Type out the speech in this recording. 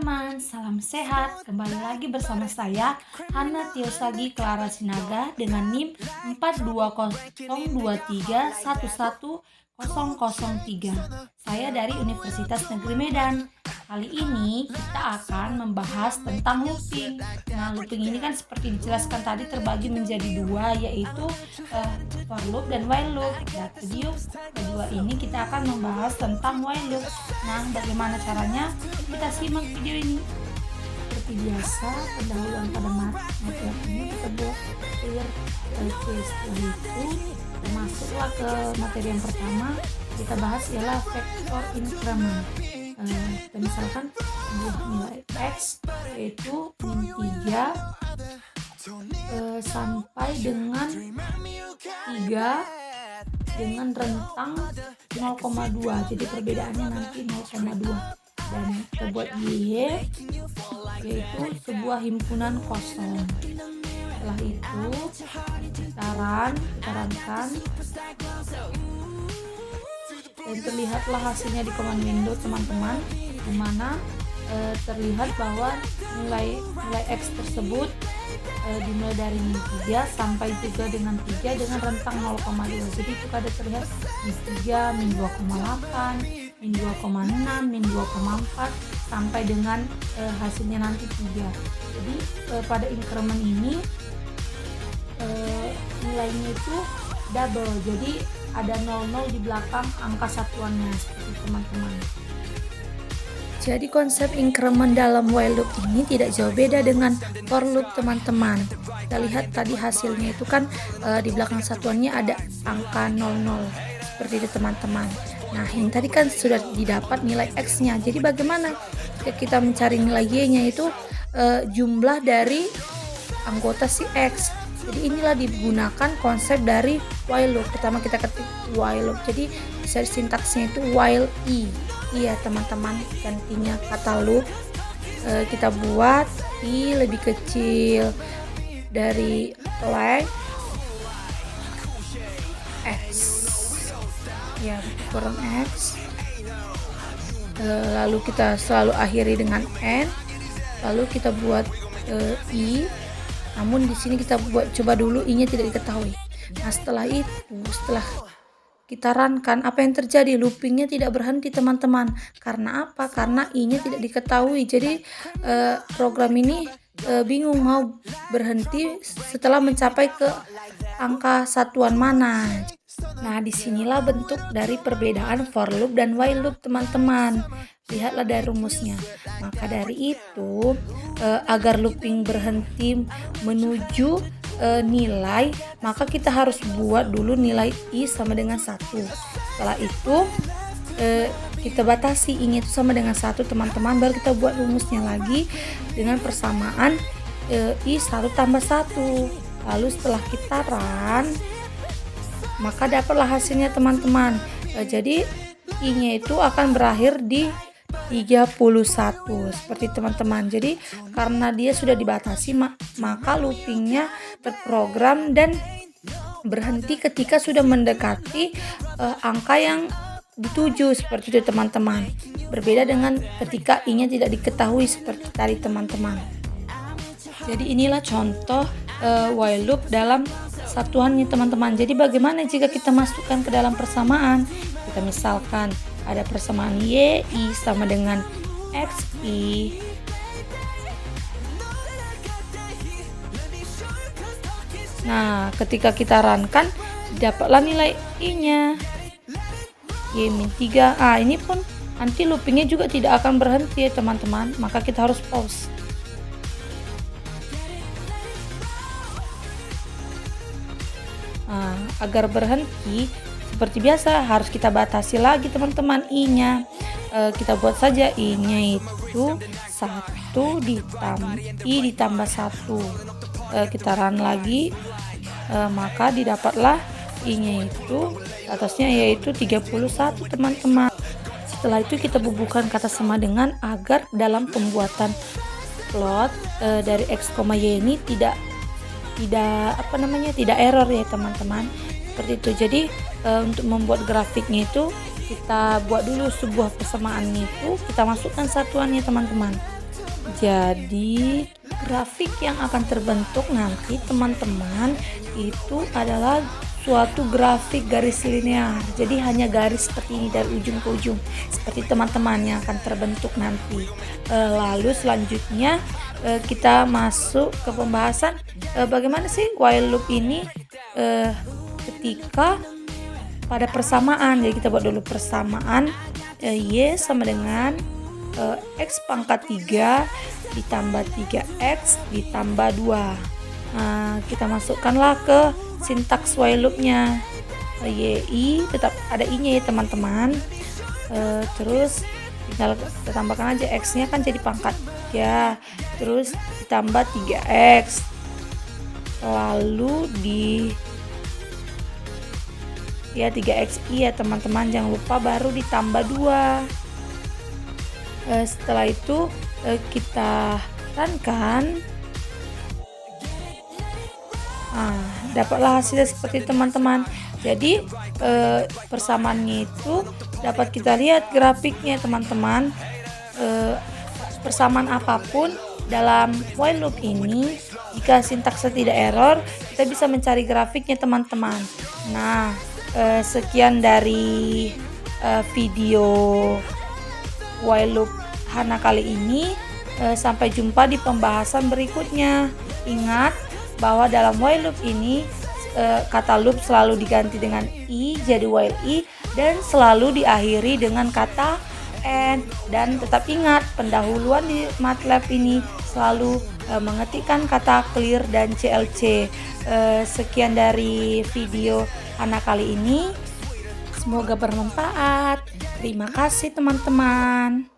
teman-teman, salam sehat. Kembali lagi bersama saya, Hana Tiosagi Clara Sinaga dengan NIM 4202311003. Saya dari Universitas Negeri Medan. Kali ini kita akan membahas tentang looping. Nah, looping ini kan seperti dijelaskan tadi terbagi menjadi dua, yaitu for loop dan while loop. Nah, video kedua ini kita akan membahas tentang while loop. Nah, bagaimana caranya? Kita simak video ini. Seperti biasa, pendahuluan pada materi kita buat clear case. Setelah itu, masuklah ke materi yang pertama. Kita bahas ialah vektor increment. Kita misalkan sebuah nilai x yaitu min 3 sampai dengan 3 dengan rentang 0,2. Jadi perbedaannya nanti 0,2. Dan kita buat y yaitu sebuah himpunan kosong. Setelah itu kita rankan dan terlihatlah hasilnya di command window teman-teman, di mana terlihat bahwa nilai x tersebut dimulai dari min 3 sampai juga dengan 3 dengan rentang 0,2. Jadi itu ada terlihat min 3, min 2,8, min 2,6, min 2,4 sampai dengan hasilnya nanti 3. Jadi pada increment ini nilainya itu double, jadi ada 00 di belakang angka satuannya seperti teman-teman. Jadi konsep increment dalam while loop ini tidak jauh beda dengan for loop teman-teman. Kita lihat tadi hasilnya itu kan di belakang satuannya ada angka 00 seperti itu teman-teman. Nah, yang tadi kan sudah didapat nilai x-nya. Jadi bagaimana jika kita mencari nilai y-nya itu jumlah dari anggota si x. Jadi inilah digunakan konsep dari while loop. Pertama kita ketik while loop. Jadi sintaksnya itu while i. Iya teman-teman, gantinya kata loop. Kita buat i lebih kecil dari flag x. Ya, kurang x. Lalu kita selalu akhiri dengan n. Lalu kita buat i. Namun di sini kita buat coba dulu i-nya tidak diketahui. Nah, setelah itu, setelah kita runkan, apa yang terjadi? Loopingnya tidak berhenti teman-teman. Karena apa? Karena i-nya tidak diketahui. Jadi program ini bingung mau berhenti setelah mencapai ke angka satuan mana. Nah, disinilah bentuk dari perbedaan for loop dan while loop teman-teman. Lihatlah dari rumusnya. Maka dari itu agar looping berhenti menuju nilai, maka kita harus buat dulu nilai i sama dengan 1. Setelah itu kita batasi i-nya itu sama dengan 1 teman-teman, baru kita buat rumusnya lagi dengan persamaan i 1 tambah 1. Lalu setelah kita run, maka dapatlah hasilnya teman-teman. Jadi i-nya itu akan berakhir di 31 seperti teman-teman. Jadi karena dia sudah dibatasi, maka loopingnya terprogram dan berhenti ketika sudah mendekati angka yang dituju seperti itu teman-teman. Berbeda dengan ketika i-nya tidak diketahui seperti tadi teman-teman. Jadi inilah contoh while loop dalam satuannya teman-teman. Jadi bagaimana jika kita masukkan ke dalam persamaan? Kita misalkan ada persamaan y i sama dengan x i. Nah, ketika kita runkan, dapatlah nilai i-nya y min 3. Ini pun nanti loopingnya juga tidak akan berhenti ya teman-teman. Maka kita harus pause. Agar berhenti seperti biasa harus kita batasi lagi teman-teman i-nya. Kita buat saja i-nya itu 1 ditambah 1. Kita run lagi, maka didapatlah i-nya itu atasnya yaitu 31 teman-teman. Setelah itu kita bubuhkan kata sama dengan agar dalam pembuatan plot dari x, y ini tidak error ya teman-teman. Seperti itu. Jadi untuk membuat grafiknya itu kita buat dulu sebuah persamaan itu, kita masukkan satuannya teman-teman. Jadi grafik yang akan terbentuk nanti teman-teman itu adalah suatu grafik garis linear. Jadi hanya garis seperti ini dari ujung ke ujung. Seperti teman-teman yang akan terbentuk nanti. Lalu selanjutnya kita masuk ke pembahasan bagaimana sih while loop ini ketika pada persamaan. Jadi kita buat dulu persamaan Y sama dengan X pangkat 3 ditambah 3X ditambah 2. Nah, kita masukkanlah ke sintaks while loopnya. YI tetap ada I-nya ya teman-teman. Terus tinggal kita tambahkan aja X-nya kan jadi pangkat 3. Terus ditambah 3X. Lalu ya 3XI ya teman-teman, jangan lupa baru ditambah 2. Setelah itu kita runkan, dapatlah hasilnya seperti teman-teman. Jadi persamaannya itu dapat kita lihat grafiknya teman-teman. Persamaan apapun dalam while loop ini, jika sintaksnya tidak error, kita bisa mencari grafiknya teman-teman. Nah, sekian dari video while loop Hana kali ini. Sampai jumpa di pembahasan berikutnya. Ingat bahwa dalam while loop ini kata loop selalu diganti dengan i jadi while i dan selalu diakhiri dengan kata and. Dan tetap ingat pendahuluan di MATLAB ini selalu mengetikkan kata clear dan CLC. Sekian dari video Hana kali ini. Semoga bermanfaat. Terima kasih teman-teman.